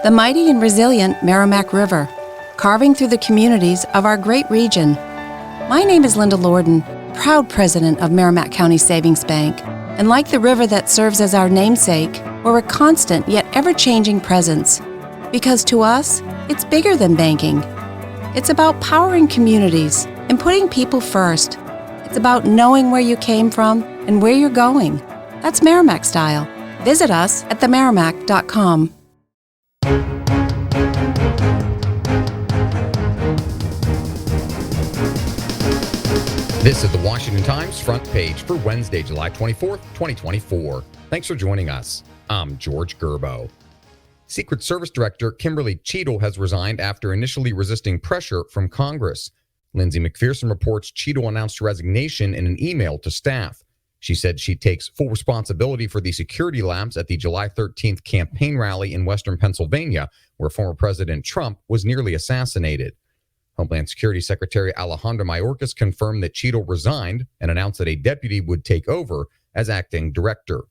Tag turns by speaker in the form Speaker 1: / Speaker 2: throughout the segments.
Speaker 1: the mighty and resilient Merrimack River, carving through the communities of our great region. My name is Linda Lorden, proud president of Merrimack County Savings Bank, and like the river that serves as our namesake, we're a constant yet ever-changing presence. Because to us, it's bigger than banking. It's about powering communities and putting people first. It's about knowing where you came from and where you're going. That's Merrimack style. Visit us at themerrimack.com.
Speaker 2: This is the Washington Times front page for Wednesday, July 24th, 2024. Thanks for joining us. I'm George Gerbo. Secret Service Director Kimberly Cheatle has resigned after initially resisting pressure from Congress. Lindsay McPherson reports Cheatle announced her resignation in an email to staff. She said she takes full responsibility for the security lapse at the July 13th campaign rally in western Pennsylvania, where former President Trump was nearly assassinated. Homeland Security Secretary Alejandro Mayorkas confirmed that Cheatle resigned and announced that a deputy would take over as acting director.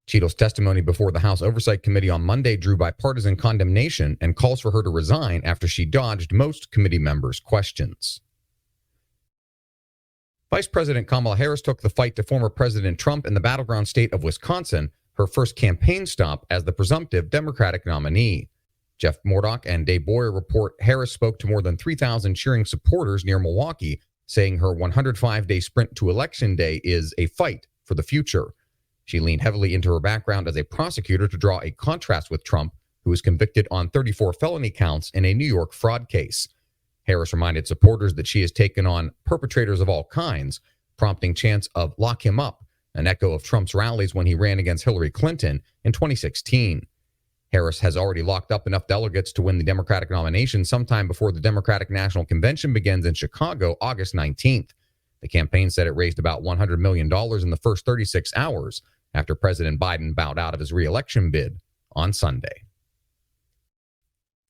Speaker 2: Cheatle's testimony before the House Oversight Committee on Monday drew bipartisan condemnation and calls for her to resign after she dodged most committee members' questions. Vice President Kamala Harris took the fight to former President Trump in the battleground state of Wisconsin, her first campaign stop as the presumptive Democratic nominee. Jeff Murdoch and Dave Boyer report Harris spoke to more than 3,000 cheering supporters near Milwaukee, saying her 105-day sprint to Election Day is a fight for the future. She leaned heavily into her background as a prosecutor to draw a contrast with Trump, who was convicted on 34 felony counts in a New York fraud case. Harris reminded supporters that she has taken on perpetrators of all kinds, prompting chants of "lock him up," an echo of Trump's rallies when he ran against Hillary Clinton in 2016. Harris has already locked up enough delegates to win the Democratic nomination sometime before the Democratic National Convention begins in Chicago, August 19th. The campaign said it raised about $100 million in the first 36 hours after President Biden bowed out of his re-election bid on Sunday.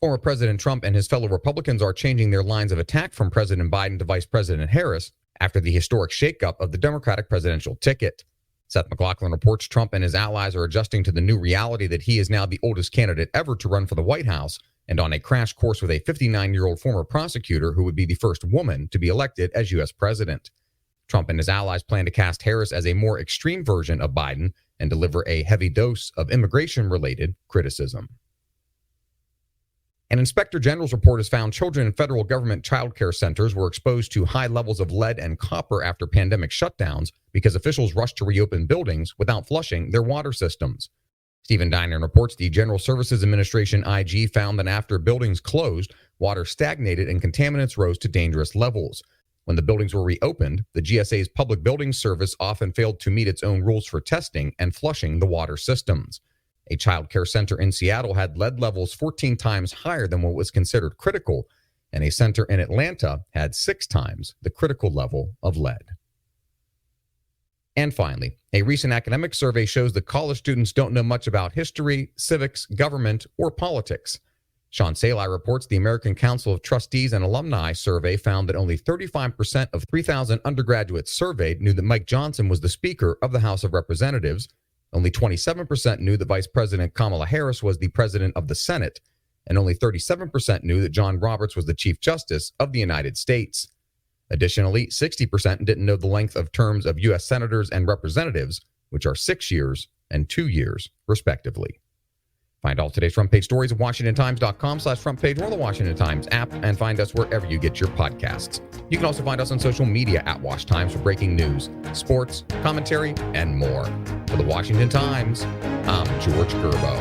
Speaker 2: Former President Trump and his fellow Republicans are changing their lines of attack from President Biden to Vice President Harris after the historic shakeup of the Democratic presidential ticket. Seth MacLachlan reports Trump and his allies are adjusting to the new reality that he is now the oldest candidate ever to run for the White House and on a crash course with a 59-year-old former prosecutor who would be the first woman to be elected as U.S. president. Trump and his allies plan to cast Harris as a more extreme version of Biden and deliver a heavy dose of immigration-related criticism. An inspector general's report has found children in federal government child care centers were exposed to high levels of lead and copper after pandemic shutdowns because officials rushed to reopen buildings without flushing their water systems. Stephen Dinan reports the General Services Administration IG found that after buildings closed, water stagnated and contaminants rose to dangerous levels. When the buildings were reopened, the GSA's Public Buildings Service often failed to meet its own rules for testing and flushing the water systems. A child care center in Seattle had lead levels 14 times higher than what was considered critical, and a center in Atlanta had 6 times the critical level of lead. And finally, a recent academic survey shows that college students don't know much about history, civics, government, or politics. Sean Salai reports the American Council of Trustees and Alumni survey found that only 35% of 3,000 undergraduates surveyed knew that Mike Johnson was the Speaker of the House of Representatives. Only 27% knew that Vice President Kamala Harris was the President of the Senate, and only 37% knew that John Roberts was the Chief Justice of the United States. Additionally, 60% didn't know the length of terms of U.S. senators and representatives, which are 6 years and 2 years, respectively. Find all today's front page stories at WashingtonTimes.com/front page or the Washington Times app, and find us wherever you get your podcasts. You can also find us on social media at Wash Times for breaking news, sports, commentary, and more. For the Washington Times, I'm George Gerbo.